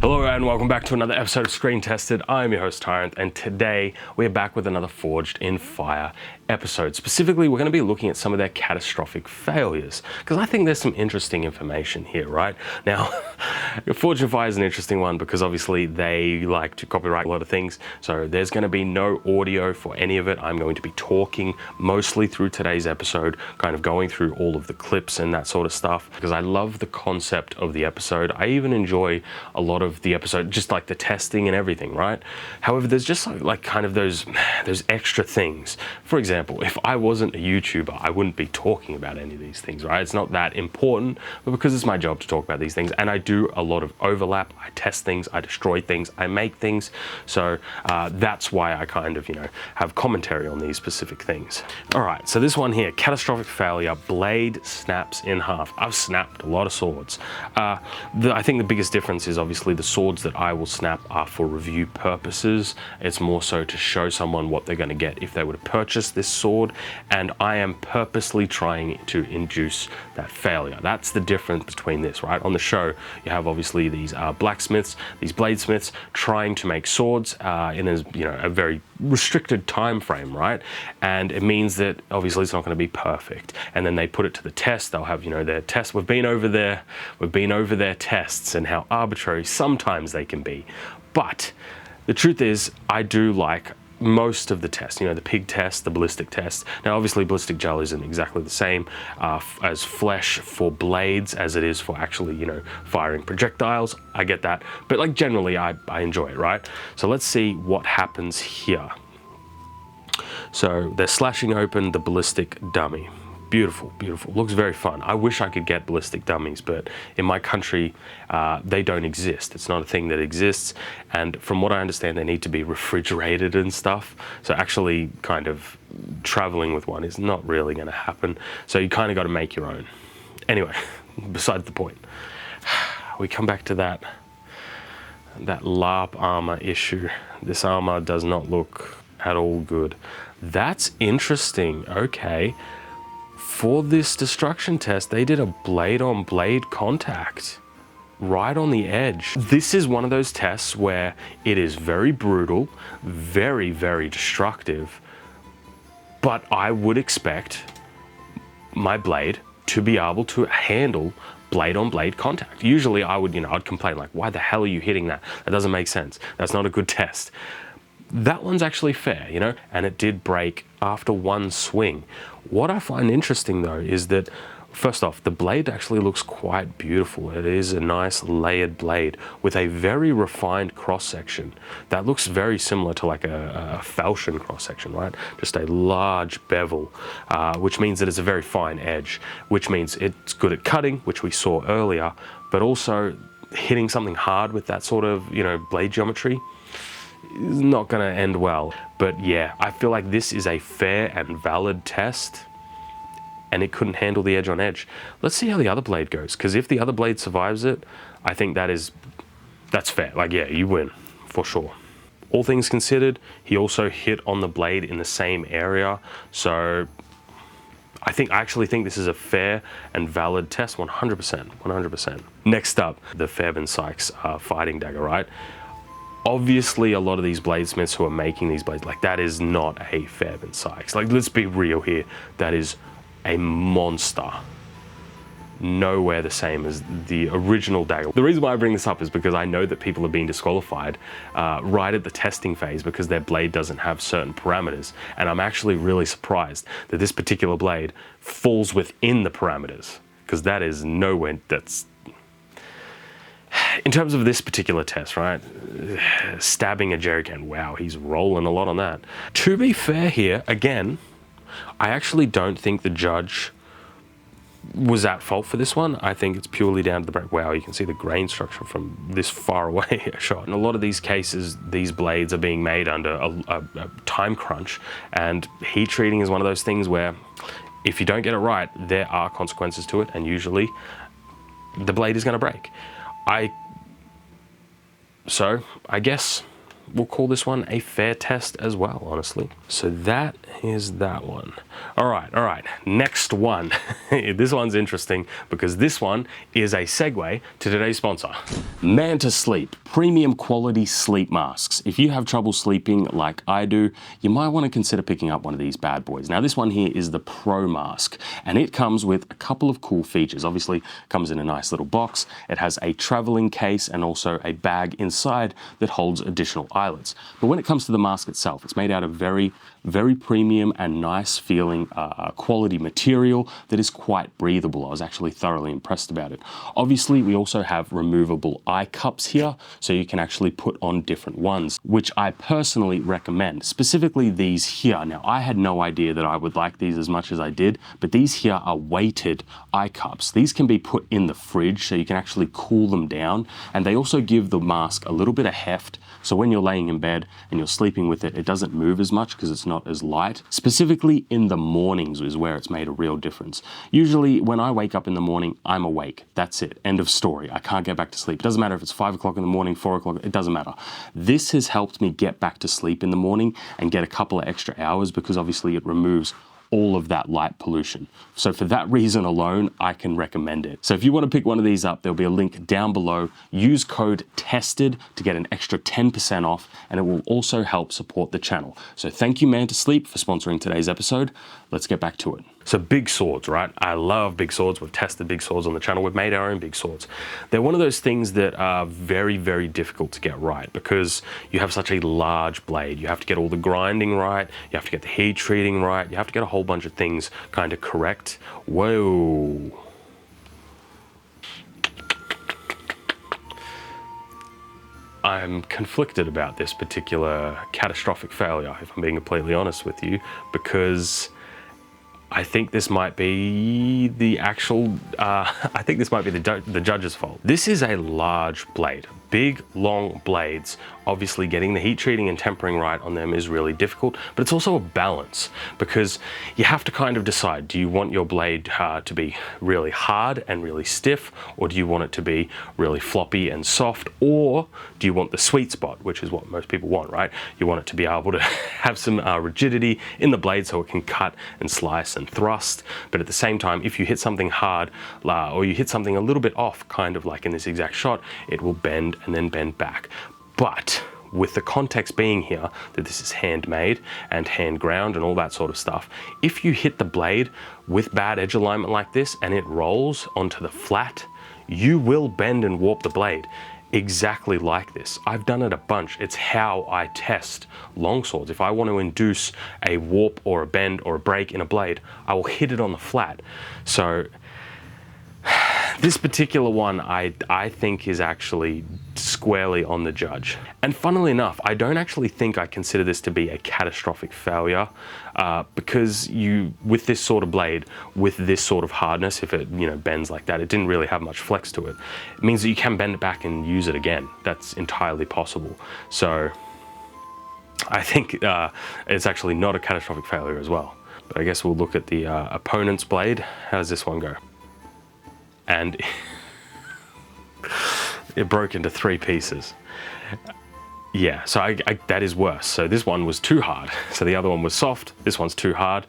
Hello and welcome back to another episode of Screen Tested. I'm your host Tyrant, and today we're back with another Forged in Fire episode. Specifically, we're going to be looking at some of their catastrophic failures, because I think there's some interesting information here, right? Now, Forged in Fire is an interesting one because obviously they like to copyright a lot of things, so there's going to be no audio for any of it. I'm going to be talking mostly through today's episode, kind of going through all of the clips and that sort of stuff, because I love the concept of the episode. I even enjoy a lot of the episode, just like the testing and everything, right? However, there's just like kind of those extra things. For example, if I wasn't a YouTuber, I wouldn't be talking about any of these things, right? It's not that important, but because it's my job to talk about these things, and I do a lot of overlap, I test things, I destroy things, I make things, so that's why I kind of, have commentary on these specific things. All right, so this one here, catastrophic failure, blade snaps in half. I've snapped a lot of swords. I think the biggest difference is obviously the swords that I will snap are for review purposes. It's more so to show someone what they're going to get if they were to purchase this sword, and I am purposely trying to induce that failure. That's the difference between this, right? On the show, you have obviously these blacksmiths, these bladesmiths trying to make swords in a very restricted time frame, right? And it means that obviously it's not going to be perfect, and then they put it to the test. They'll have their tests. We've been over their tests and how arbitrary sometimes they can be, but the truth is I do like most of the tests, the pig test, the ballistic test. Now obviously ballistic gel isn't exactly the same as flesh for blades as it is for actually firing projectiles. I get that, but like generally I enjoy it, right? So let's see what happens here. So they're slashing open the ballistic dummy. Beautiful, beautiful. Looks very fun. I wish I could get ballistic dummies, but in my country, they don't exist. It's not a thing that exists. And from what I understand, they need to be refrigerated and stuff. So actually kind of traveling with one is not really going to happen. So you kind of got to make your own. Anyway, besides the point, we come back to that LARP armor issue. This armor does not look at all good. That's interesting. Okay. For this destruction test, they did a blade-on-blade contact right on the edge. This is one of those tests where it is very brutal, very, very destructive, but I would expect my blade to be able to handle blade-on-blade contact. Usually I would, I'd complain like, why the hell are you hitting that? That doesn't make sense. That's not a good test. That one's actually fair, and it did break after one swing. What I find interesting though is that, first off, the blade actually looks quite beautiful. It is a nice layered blade with a very refined cross-section. That looks very similar to like a falchion cross-section, right? Just a large bevel, which means that it's a very fine edge, which means it's good at cutting, which we saw earlier, but also hitting something hard with that sort of, blade geometry is not going to end well. But yeah, I feel like this is a fair and valid test, and it couldn't handle the edge on edge. Let's see how the other blade goes, because if the other blade survives it, I think that's fair. Like, yeah, you win for sure. All things considered, he also hit on the blade in the same area, so I actually think this is a fair and valid test, 100%, 100%. Next up, the Fairbairn Sykes fighting dagger, right? Obviously, a lot of these bladesmiths who are making these blades, like, that is not a Fairbairn Sykes. Like, let's be real here. That is a monster. Nowhere the same as the original dagger. The reason why I bring this up is because I know that people are being disqualified right at the testing phase because their blade doesn't have certain parameters. And I'm actually really surprised that this particular blade falls within the parameters, because that is nowhere. In terms of this particular test, right? Stabbing a jerry can, wow, he's rolling a lot on that. To be fair here, again, I actually don't think the judge was at fault for this one. I think it's purely down to the break. Wow, you can see the grain structure from this far away a shot. In a lot of these cases, these blades are being made under a time crunch, and heat treating is one of those things where if you don't get it right, there are consequences to it, and usually the blade is going to break. So I guess we'll call this one a fair test as well, honestly. So that is that one. All right, next one. This one's interesting because this one is a segue to today's sponsor. Manta Sleep, premium quality sleep masks. If you have trouble sleeping like I do, you might want to consider picking up one of these bad boys. Now this one here is the Pro Mask, and it comes with a couple of cool features. Obviously, it comes in a nice little box. It has a traveling case and also a bag inside that holds additional eyelets. But when it comes to the mask itself, it's made out of very premium and nice feeling quality material that is quite breathable. I was actually thoroughly impressed about it. Obviously, we also have removable eye cups here, so you can actually put on different ones, which I personally recommend, specifically these here. Now, I had no idea that I would like these as much as I did, but these here are weighted eye cups. These can be put in the fridge, so you can actually cool them down, and they also give the mask a little bit of heft, so when you're laying in bed and you're sleeping with it, it doesn't move as much because it's not as light. Specifically in the mornings is where it's made a real difference. Usually when I wake up in the morning, I'm awake. That's it. End of story. I can't get back to sleep. It doesn't matter if it's 5 o'clock in the morning, 4 o'clock, it doesn't matter. This has helped me get back to sleep in the morning and get a couple of extra hours because obviously it removes all of that light pollution. So for that reason alone, I can recommend it. So if you want to pick one of these up, there'll be a link down below. Use code TESTED to get an extra 10% off, and it will also help support the channel. So thank you, Manta Sleep, for sponsoring today's episode. Let's get back to it. So big swords, right? I love big swords. We've tested big swords on the channel. We've made our own big swords. They're one of those things that are very difficult to get right because you have such a large blade. You have to get all the grinding right. You have to get the heat treating right. You have to get a whole bunch of things kind of correct. Whoa. I'm conflicted about this particular catastrophic failure, if I'm being completely honest with you, because I think this might be the actual, I think this might be the judge's fault. This is a large blade, big, long blades. Obviously getting the heat treating and tempering right on them is really difficult, but it's also a balance because you have to kind of decide, do you want your blade to be really hard and really stiff, or do you want it to be really floppy and soft, or do you want the sweet spot, which is what most people want, right? You want it to be able to have some rigidity in the blade so it can cut and slice and thrust, but at the same time, if you hit something hard or you hit something a little bit off, kind of like in this exact shot, it will bend and then bend back. But with the context being here that this is handmade and hand ground and all that sort of stuff, if you hit the blade with bad edge alignment like this and it rolls onto the flat, you will bend and warp the blade exactly like this. I've done it a bunch. It's how I test longswords. If I want to induce a warp or a bend or a break in a blade, I will hit it on the flat. So this particular one I think is actually squarely on the judge. And funnily enough, I don't actually think I consider this to be a catastrophic failure because with this sort of blade, with this sort of hardness, if it bends like that, it didn't really have much flex to it. It means that you can bend it back and use it again. That's entirely possible. So I think it's actually not a catastrophic failure as well. But I guess we'll look at the opponent's blade. How does this one go? And it broke into 3 pieces. Yeah, so that is worse. So this one was too hard. So the other one was soft. This one's too hard.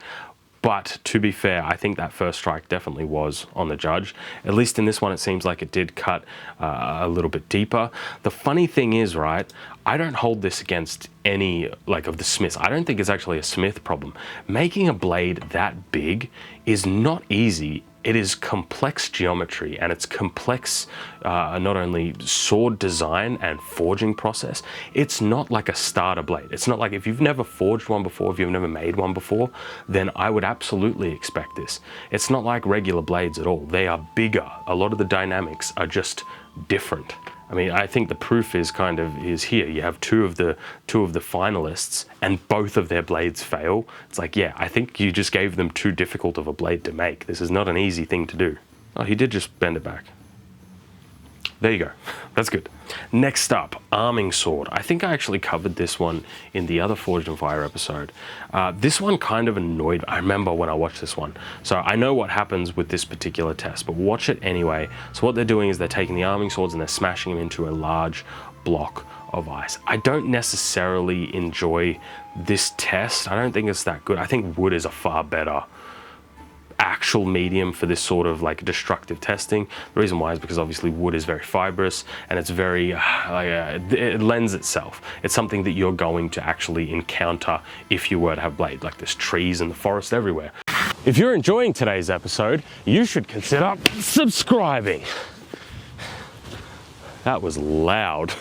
But to be fair, I think that first strike definitely was on the judge. At least in this one, it seems like it did cut a little bit deeper. The funny thing is, right, I don't hold this against any of the Smiths. I don't think it's actually a Smith problem. Making a blade that big is not easy. It is complex geometry, and it's complex not only sword design and forging process. It's not like a starter blade. It's not like, if you've never forged one before, if you've never made one before, then I would absolutely expect this. It's not like regular blades at all. They are bigger. A lot of the dynamics are just different. I mean, I think the proof is here. You have two of the finalists, and both of their blades fail. It's like, yeah, I think you just gave them too difficult of a blade to make. This is not an easy thing to do. Oh, he did just bend it back. There you go. That's good. Next up, arming sword. I think I actually covered this one in the other Forged in Fire episode. This one kind of annoyed me. I remember when I watched this one. So I know what happens with this particular test, but watch it anyway. So what they're doing is they're taking the arming swords and they're smashing them into a large block of ice. I don't necessarily enjoy this test. I don't think it's that good. I think wood is a far better actual medium for this sort of like destructive testing. The reason why is because obviously wood is very fibrous and it's very it lends itself. It's something that you're going to actually encounter if you were to have blade. Like there's trees in the forest everywhere. If you're enjoying today's episode, you should consider subscribing. That was loud.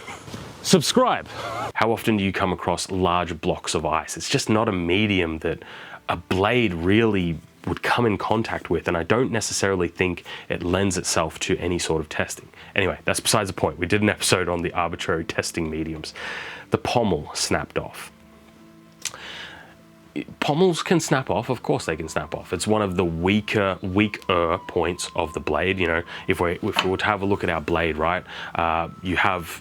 Subscribe. How often do you come across large blocks of ice? It's just not a medium that a blade really would come in contact with, and I don't necessarily think it lends itself to any sort of testing. Anyway, that's besides the point. We did an episode on the arbitrary testing mediums. The pommel snapped off. Pommels can snap off, of course they can snap off. It's one of the weaker points of the blade. You know, if we were to have a look at our blade, right, you have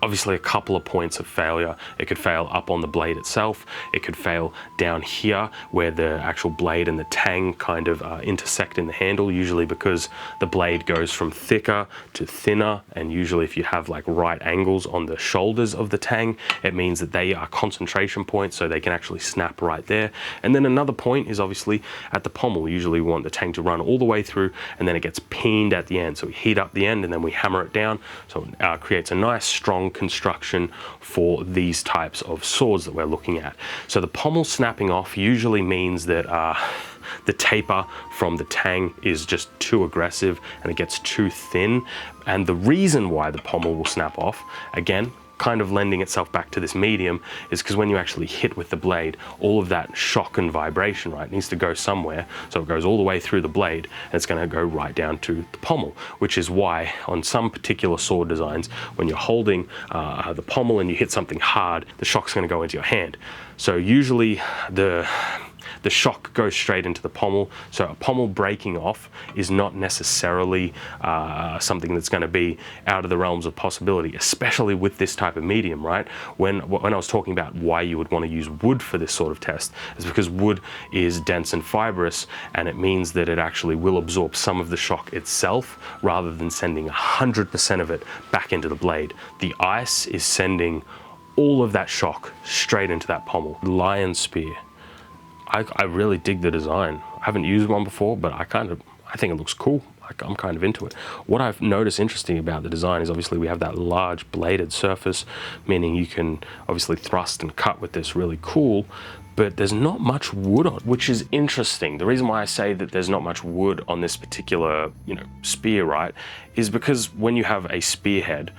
obviously a couple of points of failure. It could fail up on the blade itself. It could fail down here where the actual blade and the tang kind of intersect in the handle, usually because the blade goes from thicker to thinner, and usually if you have like right angles on the shoulders of the tang, it means that they are concentration points, so they can actually snap right there. And then another point is obviously at the pommel. Usually we want the tang to run all the way through, and then it gets peened at the end. So we heat up the end and then we hammer it down, so it creates a nice strong construction for these types of swords that we're looking at. So the pommel snapping off usually means that the taper from the tang is just too aggressive and it gets too thin. And the reason why the pommel will snap off, again, kind of lending itself back to this medium, is because when you actually hit with the blade, all of that shock and vibration, right, needs to go somewhere. So it goes all the way through the blade and it's going to go right down to the pommel, which is why on some particular sword designs, when you're holding the pommel and you hit something hard, the shock's going to go into your hand. So usually the shock goes straight into the pommel. So a pommel breaking off is not necessarily something that's going to be out of the realms of possibility, especially with this type of medium, right? When I was talking about why you would want to use wood for this sort of test, is because wood is dense and fibrous, and it means that it actually will absorb some of the shock itself rather than sending 100% of it back into the blade. The ice is sending all of that shock straight into that pommel. Lion spear. I really dig the design. I haven't used one before, but I think it looks cool. I'm kind of into it. What I've noticed interesting about the design is obviously we have that large bladed surface, meaning you can obviously thrust and cut with this really cool, but there's not much wood on it, which is interesting. The reason why I say that there's not much wood on this particular, spear, right, is because when you have a spearhead,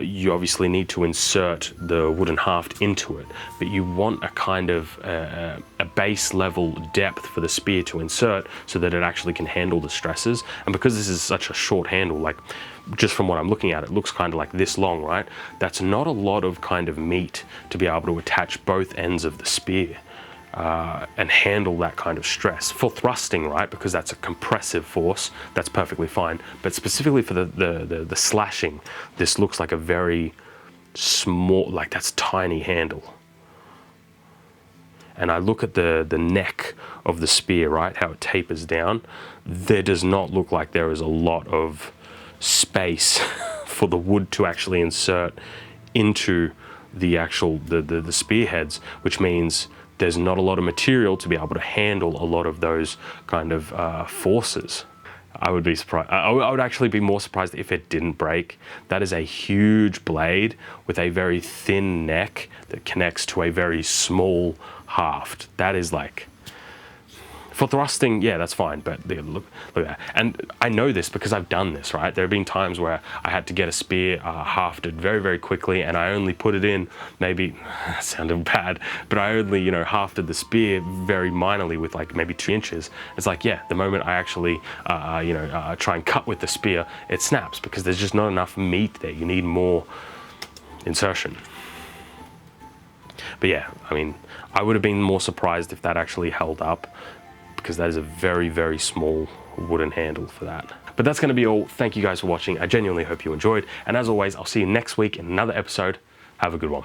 you obviously need to insert the wooden haft into it, but you want a kind of a base level depth for the spear to insert so that it actually can handle the stresses. And because this is such a short handle, like just from what I'm looking at, it looks kind of like this long, right? That's not a lot of kind of meat to be able to attach both ends of the spear and handle that kind of stress. For thrusting, right, because that's a compressive force, that's perfectly fine. But specifically for the slashing, this looks like a very small, like that's tiny handle. And I look at the neck of the spear, right, how it tapers down. There does not look like there is a lot of space for the wood to actually insert into the actual the spearheads, which means there's not a lot of material to be able to handle a lot of those kind of forces. I would be surprised. I would actually be more surprised if it didn't break. That is a huge blade with a very thin neck that connects to a very small haft. That is like, for thrusting, yeah, that's fine, but look at that. And I know this because I've done this, right? There have been times where I had to get a spear hafted very, very quickly, and I only put it in, maybe, sounded bad, but I only, hafted the spear very minorly with like maybe 2 inches. It's like, yeah, the moment I actually, try and cut with the spear, it snaps because there's just not enough meat there. You need more insertion. But yeah, I mean, I would have been more surprised if that actually held up, because that is a very, very small wooden handle for that. But that's going to be all. Thank you guys for watching. I genuinely hope you enjoyed. And as always, I'll see you next week in another episode. Have a good one.